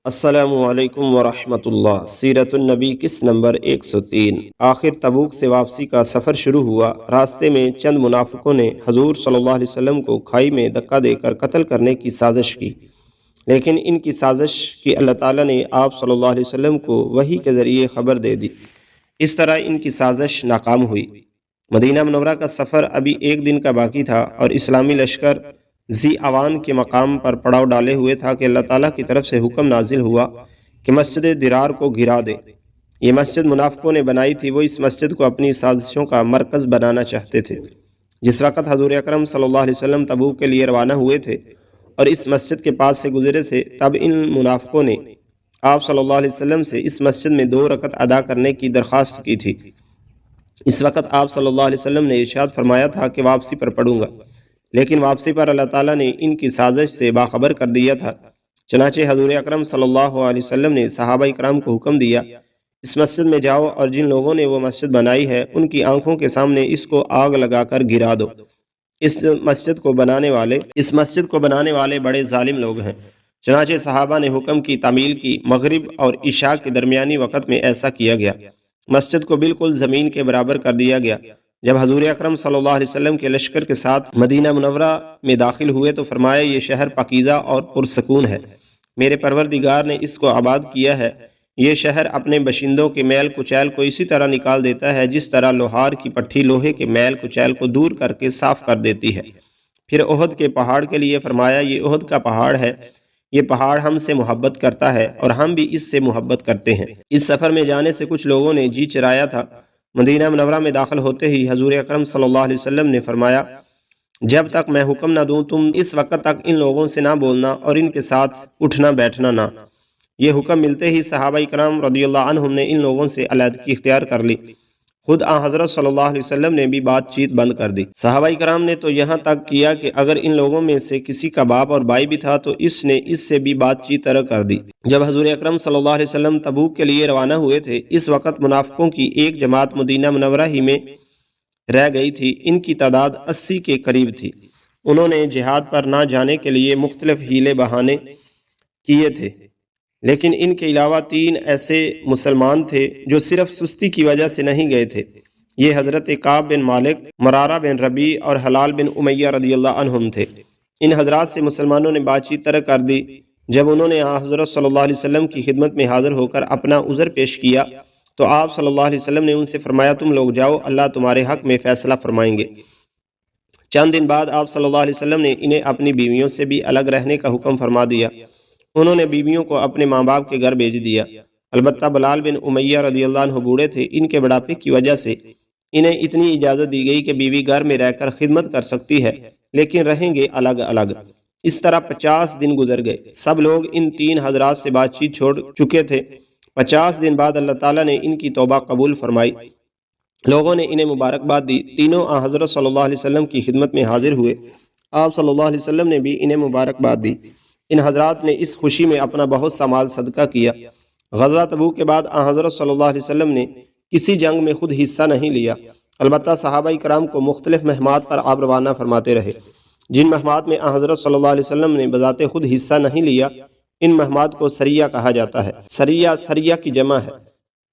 السلام علیکم ورحمۃ اللہ۔ سیرت النبی قسط نمبر 103۔ آخر تبوک سے واپسی کا سفر شروع ہوا۔ راستے میں چند منافقوں نے حضور صلی اللہ علیہ وسلم کو کھائی میں دھکا دے کر قتل کرنے کی سازش کی، لیکن ان کی سازش کی اللہ تعالیٰ نے آپ صلی اللہ علیہ وسلم کو وحی کے ذریعے خبر دے دی۔ اس طرح ان کی سازش ناکام ہوئی۔ مدینہ منورہ کا سفر ابھی ایک دن کا باقی تھا اور اسلامی لشکر ذی اوان کے مقام پر پڑاؤ ڈالے ہوئے تھا کہ اللہ تعالیٰ کی طرف سے حکم نازل ہوا کہ مسجد درار کو گرا دے۔ یہ مسجد منافقوں نے بنائی تھی، وہ اس مسجد کو اپنی سازشوں کا مرکز بنانا چاہتے تھے۔ جس وقت حضور اکرم صلی اللہ علیہ وسلم تبوک کے لیے روانہ ہوئے تھے اور اس مسجد کے پاس سے گزرے تھے، تب ان منافقوں نے آپ صلی اللہ علیہ وسلم سے اس مسجد میں 2 رکعت ادا کرنے کی درخواست کی تھی۔ اس وقت آپ صلی اللہ علیہ وسلم نے ارشاد فرمایا تھا کہ واپسی پر پڑھوں گا، لیکن واپسی پر اللہ تعالیٰ نے ان کی سازش سے باخبر کر دیا تھا۔ چنانچہ حضور اکرم صلی اللہ علیہ وسلم نے صحابہ کرام کو حکم دیا، اس مسجد میں جاؤ اور جن لوگوں نے وہ مسجد بنائی ہے ان کی آنکھوں کے سامنے اس کو آگ لگا کر گرا دو۔ اس مسجد کو بنانے والے بڑے ظالم لوگ ہیں۔ چنانچہ صحابہ نے حکم کی تعمیل کی۔ مغرب اور عشاء کے درمیانی وقت میں ایسا کیا گیا۔ مسجد کو بالکل زمین کے برابر کر دیا گیا۔ جب حضور اکرم صلی اللہ علیہ وسلم کے لشکر کے ساتھ مدینہ منورہ میں داخل ہوئے تو فرمایا، یہ شہر پاکیزہ اور پرسکون ہے، میرے پروردگار نے اس کو آباد کیا ہے۔ یہ شہر اپنے باشندوں کے میل کچیل کو اسی طرح نکال دیتا ہے جس طرح لوہار کی پٹھی لوہے کے میل کچیل کو دور کر کے صاف کر دیتی ہے۔ پھر احد کے پہاڑ کے لیے فرمایا، یہ احد کا پہاڑ ہے، یہ پہاڑ ہم سے محبت کرتا ہے اور ہم بھی اس سے محبت کرتے ہیں۔ اس سفر میں جانے سے کچھ لوگوں نے جی چرایا تھا۔ مدینہ منورہ میں داخل ہوتے ہی حضور اکرم صلی اللہ علیہ وسلم نے فرمایا، جب تک میں حکم نہ دوں تم اس وقت تک ان لوگوں سے نہ بولنا اور ان کے ساتھ اٹھنا بیٹھنا نہ۔ یہ حکم ملتے ہی صحابہ کرام رضی اللہ عنہم نے ان لوگوں سے علیحدگی اختیار کر لی۔ خود حضرت صلی اللہ علیہ وسلم نے بھی بات چیت بند کر دی۔ صحابہ کرام نے تو یہاں تک کیا کہ اگر ان لوگوں میں سے کسی کا باپ اور بھائی بھی تھا تو اس نے اس سے بھی بات چیت طرح کر دی۔ جب حضور اکرم صلی اللہ علیہ وسلم تبوک کے لیے روانہ ہوئے تھے، اس وقت منافقوں کی ایک جماعت مدینہ منورہ ہی میں رہ گئی تھی۔ ان کی تعداد 80 کے قریب تھی۔ انہوں نے جہاد پر نہ جانے کے لیے مختلف ہیلے بہانے کیے تھے، لیکن ان کے علاوہ 3 ایسے مسلمان تھے جو صرف سستی کی وجہ سے نہیں گئے تھے۔ یہ حضرت کعب بن مالک، مرارہ بن ربیع اور حلال بن امیہ رضی اللہ عنہم تھے۔ ان حضرات سے مسلمانوں نے بات چیت طرح کر دی۔ جب انہوں نے حضرت صلی اللہ علیہ وسلم کی خدمت میں حاضر ہو کر اپنا عذر پیش کیا تو آپ صلی اللہ علیہ وسلم نے ان سے فرمایا، تم لوگ جاؤ، اللہ تمہارے حق میں فیصلہ فرمائیں گے۔ چند دن بعد آپ صلی اللہ علیہ وسلم نے انہیں اپنی بیویوں سے بھی الگ رہنے کا حکم فرما دیا۔ انہوں نے بیویوں کو اپنے ماں باپ کے گھر بھیج دیا۔ البتہ بلال بن امیہ رضی اللہ عنہ بوڑھے تھے، ان کے بڑھاپے کی وجہ سے انہیں اتنی اجازت دی گئی کہ بیوی گھر میں رہ کر خدمت کر سکتی ہے، لیکن رہیں گے الگ الگ۔ اس طرح 50 دن گزر گئے۔ سب لوگ ان 3 حضرات سے بات چیت چھوڑ چکے تھے۔ 50 دن بعد اللہ تعالیٰ نے ان کی توبہ قبول فرمائی۔ لوگوں نے انہیں مبارکباد دی۔ تینوں حضرت صلی اللہ علیہ وسلم کی خدمت میں حاضر ہوئے۔ آپ صلی اللہ علیہ وسلم نے بھی انہیں مبارکباد دی۔ ان حضرات نے اس خوشی میں اپنا بہت سا مال صدقہ کیا۔ غزوہ تبوک کے بعد حضرت صلی اللہ علیہ وسلم نے کسی جنگ میں خود حصہ نہیں لیا، البتہ صحابہ کرام کو مختلف مہمات پر آپ روانہ فرماتے رہے۔ جن مہمات میں حضرت صلی اللہ علیہ وسلم نے بذات خود حصہ نہیں لیا، ان مہمات کو سریہ کہا جاتا ہے۔ سریہ کی جمع ہے۔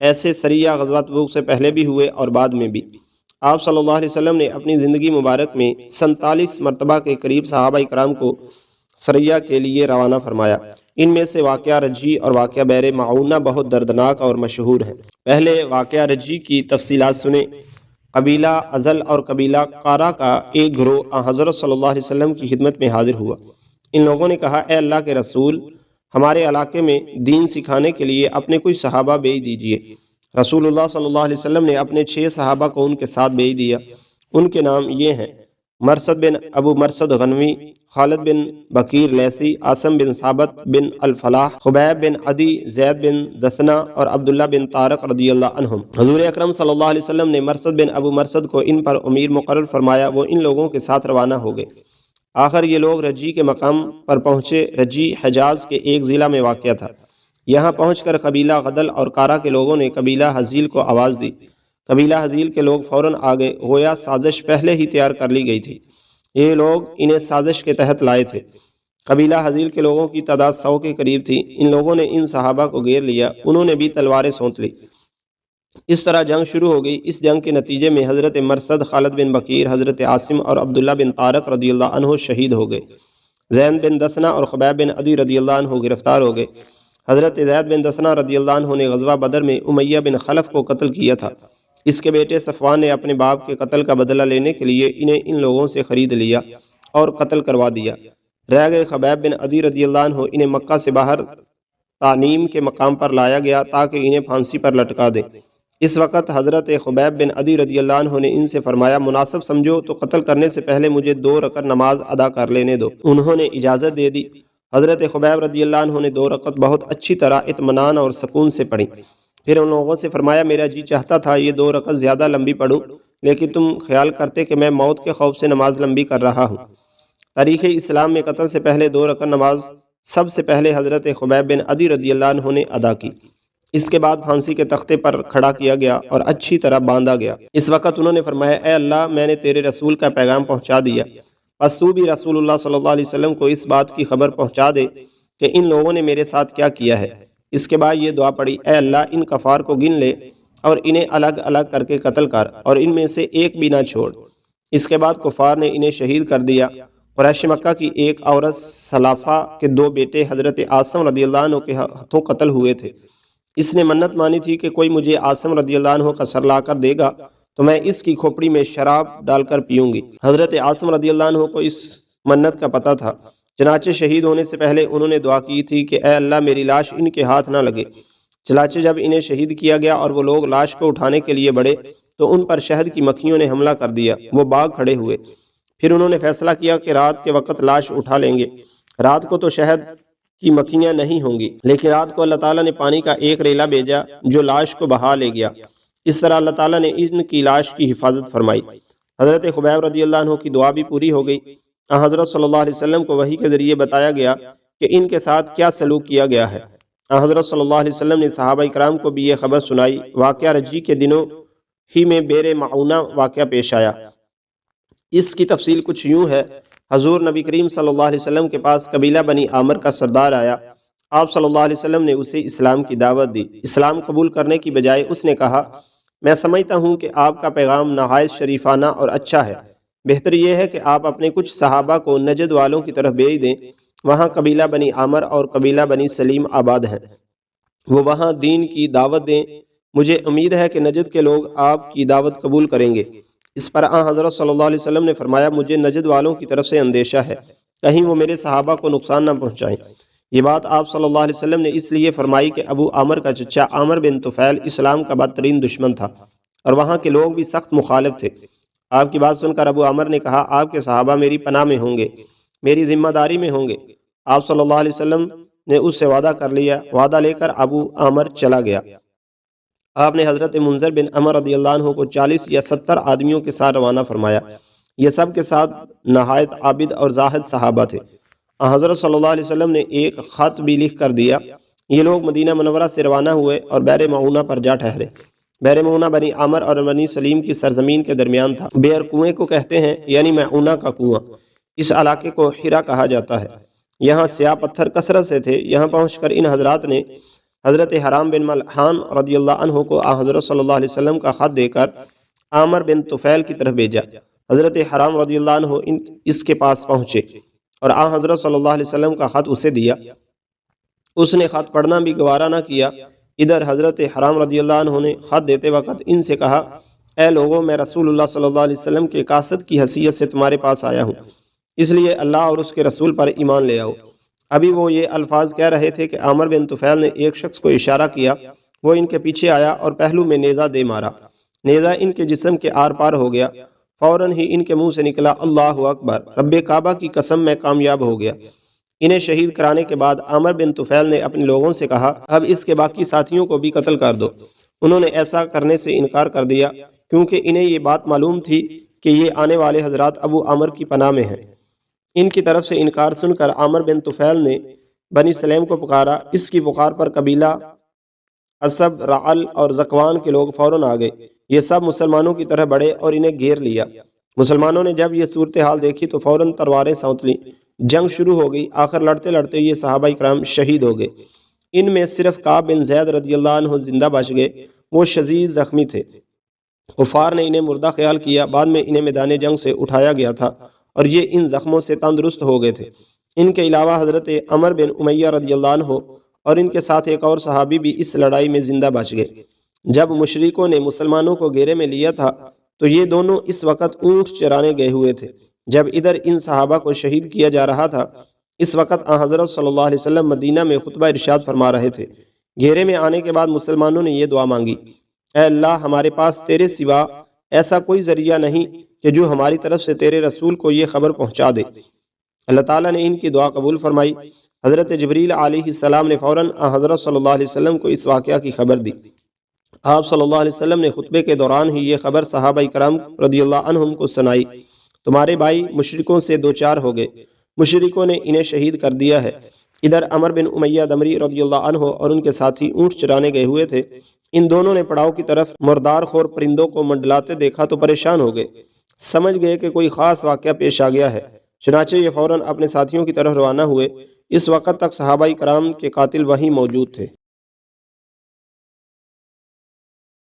ایسے سریہ غزوہ تبوک سے پہلے بھی ہوئے اور بعد میں بھی۔ آپ صلی اللہ علیہ وسلم نے اپنی زندگی مبارک میں 47 مرتبہ کے قریب صحابہ کرام کو سریہ کے لیے روانہ فرمایا۔ ان میں سے واقعہ رجی اور واقعہ بئر معونہ بہت دردناک اور مشہور ہیں۔ پہلے واقعہ رجی کی تفصیلات سنیں۔ قبیلہ ازل اور قبیلہ قارہ کا ایک گروہ حضرت صلی اللہ علیہ وسلم کی خدمت میں حاضر ہوا۔ ان لوگوں نے کہا، اے اللہ کے رسول، ہمارے علاقے میں دین سکھانے کے لیے اپنے کچھ صحابہ بھیج دیجئے۔ رسول اللہ صلی اللہ علیہ وسلم نے اپنے 6 صحابہ کو ان کے ساتھ بھیج دیا۔ ان کے نام یہ ہیں: مرثد بن ابو مرثد غنوی، خالد بن بکیر لیثی، عاصم بن ثابت بن الفلاح، خبیب بن عدی، زید بن دثنہ اور عبداللہ بن طارق رضی اللہ عنہم۔ حضور اکرم صلی اللہ علیہ وسلم نے مرثد بن ابو مرثد کو ان پر امیر مقرر فرمایا۔ وہ ان لوگوں کے ساتھ روانہ ہو گئے۔ آخر یہ لوگ رجی کے مقام پر پہنچے۔ رجی حجاز کے ایک ضلع میں واقع تھا۔ یہاں پہنچ کر قبیلہ غدل اور قارہ کے لوگوں نے قبیلہ حزیل کو آواز دی۔ قبیلہ حزیل کے لوگ فوراً آگے، گویا سازش پہلے ہی تیار کر لی گئی تھی۔ یہ لوگ انہیں سازش کے تحت لائے تھے۔ قبیلہ حزیل کے لوگوں کی تعداد 100 کے قریب تھی۔ ان لوگوں نے ان صحابہ کو گھیر لیا، انہوں نے بھی تلواریں سونت لی۔ اس طرح جنگ شروع ہو گئی۔ اس جنگ کے نتیجے میں حضرت مرثد، خالد بن بکیر، حضرت عاصم اور عبداللہ بن طارق رضی اللہ عنہ شہید ہو گئے۔ زید بن دثنہ اور خبیب بن عدی رضی اللہ عنہ گرفتار ہو گئے۔ حضرت زید بن دثنہ رضی اللہ عنہ نے غزوہ بدر میں امیہ بن خلف کو قتل کیا تھا۔ اس کے بیٹے صفوان نے اپنے باپ کے قتل کا بدلہ لینے کے لیے انہیں ان لوگوں سے خرید لیا اور قتل کروا دیا۔ رہ گئے خبیب بن عدی رضی اللہ عنہ، انہیں مکہ سے باہر تعنیم کے مقام پر لایا گیا تاکہ انہیں پھانسی پر لٹکا دیں۔ اس وقت حضرت خبیب بن عدی رضی اللہ عنہ نے ان سے فرمایا، مناسب سمجھو تو قتل کرنے سے پہلے مجھے 2 رکعت نماز ادا کر لینے دو۔ انہوں نے اجازت دے دی۔ حضرت خبیب رضی اللہ عنہ نے 2 رکعت بہت اچھی طرح اطمینان اور سکون سے پڑھی۔ پھر ان لوگوں سے فرمایا، میرا جی چاہتا تھا یہ 2 رکعت زیادہ لمبی پڑھوں، لیکن تم خیال کرتے کہ میں موت کے خوف سے نماز لمبی کر رہا ہوں۔ تاریخ اسلام میں قتل سے پہلے 2 رکعت نماز سب سے پہلے حضرت خبیب بن عدی رضی اللہ عنہ نے ادا کی۔ اس کے بعد پھانسی کے تختے پر کھڑا کیا گیا اور اچھی طرح باندھا گیا۔ اس وقت انہوں نے فرمایا، اے اللہ، میں نے تیرے رسول کا پیغام پہنچا دیا، پس تو بھی رسول اللہ صلی اللہ علیہ وسلم کو اس بات کی خبر پہنچا دے کہ ان لوگوں نے میرے ساتھ کیا کیا ہے۔ اس کے بعد یہ دعا پڑھی، اے اللہ، ان کفار کو گن لے اور انہیں الگ الگ کر کے قتل کر اور ان میں سے ایک بھی نہ چھوڑ۔ اس کے بعد کفار نے انہیں شہید کر دیا۔ قریش مکہ کی ایک عورت سلافہ کے 2 بیٹے حضرت عاصم رضی اللہ عنہ کے ہاتھوں قتل ہوئے تھے۔ اس نے منت مانی تھی کہ کوئی مجھے عاصم رضی اللہ عنہ کا سر لا کر دے گا تو میں اس کی کھوپڑی میں شراب ڈال کر پیوں گی۔ حضرت عاصم رضی اللہ عنہ کو اس منت کا پتہ تھا، چنانچہ شہید ہونے سے پہلے انہوں نے دعا کی تھی کہ اے اللہ، میری لاش ان کے ہاتھ نہ لگے۔ چنانچہ جب انہیں شہید کیا گیا اور وہ لوگ لاش کو اٹھانے کے لیے بڑھے تو ان پر شہد کی مکھیوں نے حملہ کر دیا، وہ باغ کھڑے ہوئے۔ پھر انہوں نے فیصلہ کیا کہ رات کے وقت لاش اٹھا لیں گے، رات کو تو شہد کی مکھیاں نہیں ہوں گی، لیکن رات کو اللہ تعالیٰ نے پانی کا ایک ریلا بھیجا جو لاش کو بہا لے گیا۔ اس طرح اللہ تعالیٰ نے ان کی لاش کی حفاظت فرمائی۔ حضرت خبیب رضی اللہ عنہ کی دعا بھی پوری ہو گئی۔ حضرت صلی اللہ علیہ وسلم کو وحی کے ذریعے بتایا گیا کہ ان کے ساتھ کیا سلوک کیا گیا ہے۔ حضرت صلی اللہ علیہ وسلم نے صحابہ اکرام کو بھی یہ خبر سنائی۔ واقعہ رجی کے دنوں ہی میں بیر معونہ واقعہ پیش آیا۔ اس کی تفصیل کچھ یوں ہے، حضور نبی کریم صلی اللہ علیہ وسلم کے پاس قبیلہ بنی عامر کا سردار آیا۔ آپ صلی اللہ علیہ وسلم نے اسے اسلام کی دعوت دی۔ اسلام قبول کرنے کی بجائے اس نے کہا، میں سمجھتا ہوں کہ آپ کا پیغام نہایت شریفانہ اور اچھا ہے، بہتر یہ ہے کہ آپ اپنے کچھ صحابہ کو نجد والوں کی طرف بھیج دیں، وہاں قبیلہ بنی عامر اور قبیلہ بنی سلیم آباد ہیں، وہ وہاں دین کی دعوت دیں، مجھے امید ہے کہ نجد کے لوگ آپ کی دعوت قبول کریں گے۔ اس پر حضرت صلی اللہ علیہ وسلم نے فرمایا، مجھے نجد والوں کی طرف سے اندیشہ ہے، کہیں وہ میرے صحابہ کو نقصان نہ پہنچائیں۔ یہ بات آپ صلی اللہ علیہ وسلم نے اس لیے فرمائی کہ ابو عامر کا چچا عامر بن طفیل اسلام کا بدترین دشمن تھا اور وہاں کے لوگ بھی سخت مخالف تھے۔ آپ کی بات سن کر ابو عامر نے کہا، آپ کے صحابہ میری پناہ میں ہوں گے، میری ذمہ داری میں ہوں گے۔ آپ صلی اللہ علیہ وسلم نے اس سے وعدہ کر لیا۔ وعدہ لے کر ابو عامر چلا گیا۔ آپ نے حضرت منذر بن عمر رضی اللہ عنہ کو 40 یا 70 آدمیوں کے ساتھ روانہ فرمایا۔ یہ سب کے ساتھ نہایت عابد اور زاہد صحابہ تھے۔ حضرت صلی اللہ علیہ وسلم نے ایک خط بھی لکھ کر دیا۔ یہ لوگ مدینہ منورہ سے روانہ ہوئے اور بیر معونہ پر جا ٹھہرے۔ بیر معونہ بنی عامر اور بنی سلیم کی سرزمین کے درمیان تھا۔ بیر کنویں کو کہتے ہیں، یعنی معونہ کا کنواں۔ اس علاقے کو حرا کہا جاتا ہے۔ یہاں سیاہ پتھر کثرت سے تھے۔ یہاں پہنچ کر ان حضرات نے حضرت حرام بن ملحان رضی اللہ عنہ کو حضرت صلی اللہ علیہ وسلم کا خط دے کر عامر بن طفیل کی طرف بھیجا۔ حضرت حرام رضی اللہ عنہ اس کے پاس پہنچے اور حضرت صلی اللہ علیہ وسلم کا خط اسے دیا۔ اس نے خط پڑھنا بھی گوارا نہ کیا۔ ادھر حضرت حرام رضی اللہ عنہ نے خط دیتے وقت ان سے کہا، اے لوگوں، میں رسول اللہ صلی اللہ علیہ وسلم کے قاصد کی حیثیت سے تمہارے پاس آیا ہوں، اس لیے اللہ اور اس کے رسول پر ایمان لے آؤ۔ ابھی وہ یہ الفاظ کہہ رہے تھے کہ عامر بن طفیل نے ایک شخص کو اشارہ کیا، وہ ان کے پیچھے آیا اور پہلو میں نیزہ دے مارا۔ نیزہ ان کے جسم کے آر پار ہو گیا۔ فوراً ہی ان کے منہ سے نکلا، اللہ اکبر، رب کعبہ کی قسم میں کامیاب ہو گیا۔ انہیں شہید کرانے کے بعد عامر بن طفیل نے اپنے لوگوں سے کہا، اب اس کے باقی ساتھیوں کو بھی قتل کر دو۔ انہوں نے ایسا کرنے سے انکار کر دیا کیونکہ انہیں یہ بات معلوم تھی کہ یہ آنے والے حضرات ابو عامر کی پناہ میں ہیں۔ ان کی طرف سے انکار سن کر عامر بن طفیل نے بنی سلیم کو پکارا۔ اس کی پکار پر قبیلہ اسب، رعل اور زکوان کے لوگ فوراً آ گئے۔ یہ سب مسلمانوں کی طرح بڑھے اور انہیں گھیر لیا۔ مسلمانوں نے جب یہ صورتحال دیکھی تو فوراً تلواریں سونت لیں۔ جنگ شروع ہو گئی، آخر لڑتے لڑتے یہ صحابہ کرام شہید ہو گئے۔ ان میں صرف کعب بن زید رضی اللہ عنہ زندہ بچ گئے، وہ شدید زخمی تھے۔ کفار نے انہیں مردہ خیال کیا، بعد میں انہیں میدان جنگ سے اٹھایا گیا تھا اور یہ ان زخموں سے تندرست ہو گئے تھے۔ ان کے علاوہ حضرت عمر بن امیہ رضی اللہ عنہ اور ان کے ساتھ ایک اور صحابی بھی اس لڑائی میں زندہ بچ گئے۔ جب مشرکوں نے مسلمانوں کو گھیرے میں لیا تھا تو یہ دونوں اس وقت اونٹ چرانے گئے ہوئے تھے۔ جب ادھر ان صحابہ کو شہید کیا جا رہا تھا، اس وقت آن حضرت صلی اللہ علیہ وسلم مدینہ میں خطبہ ارشاد فرما رہے تھے۔ گھیرے میں آنے کے بعد مسلمانوں نے یہ دعا مانگی، اے اللہ، ہمارے پاس تیرے سوا ایسا کوئی ذریعہ نہیں کہ جو ہماری طرف سے تیرے رسول کو یہ خبر پہنچا دے۔ اللہ تعالیٰ نے ان کی دعا قبول فرمائی۔ حضرت جبریل علیہ السلام نے فوراً حضرت صلی اللہ علیہ وسلم کو اس واقعہ کی خبر دی۔ آپ صلی اللہ علیہ وسلم نے خطبے کے دوران ہی یہ خبر صحابہ کرام رضی اللہ عنہم کو سنائی، تمہارے بھائی مشرکوں سے دوچار ہو گئے، مشرکوں نے انہیں شہید کر دیا ہے۔ ادھر عمر بن امیہ دمری رضی اللہ عنہ اور ان کے ساتھی اونٹ چرانے گئے ہوئے تھے۔ ان دونوں نے پڑاؤ کی طرف مردار خور پرندوں کو منڈلاتے دیکھا تو پریشان ہو گئے، سمجھ گئے کہ کوئی خاص واقعہ پیش آ گیا ہے، چنانچہ یہ فوراً اپنے ساتھیوں کی طرف روانہ ہوئے۔ اس وقت تک صحابہ کرام کے قاتل وہیں موجود تھے۔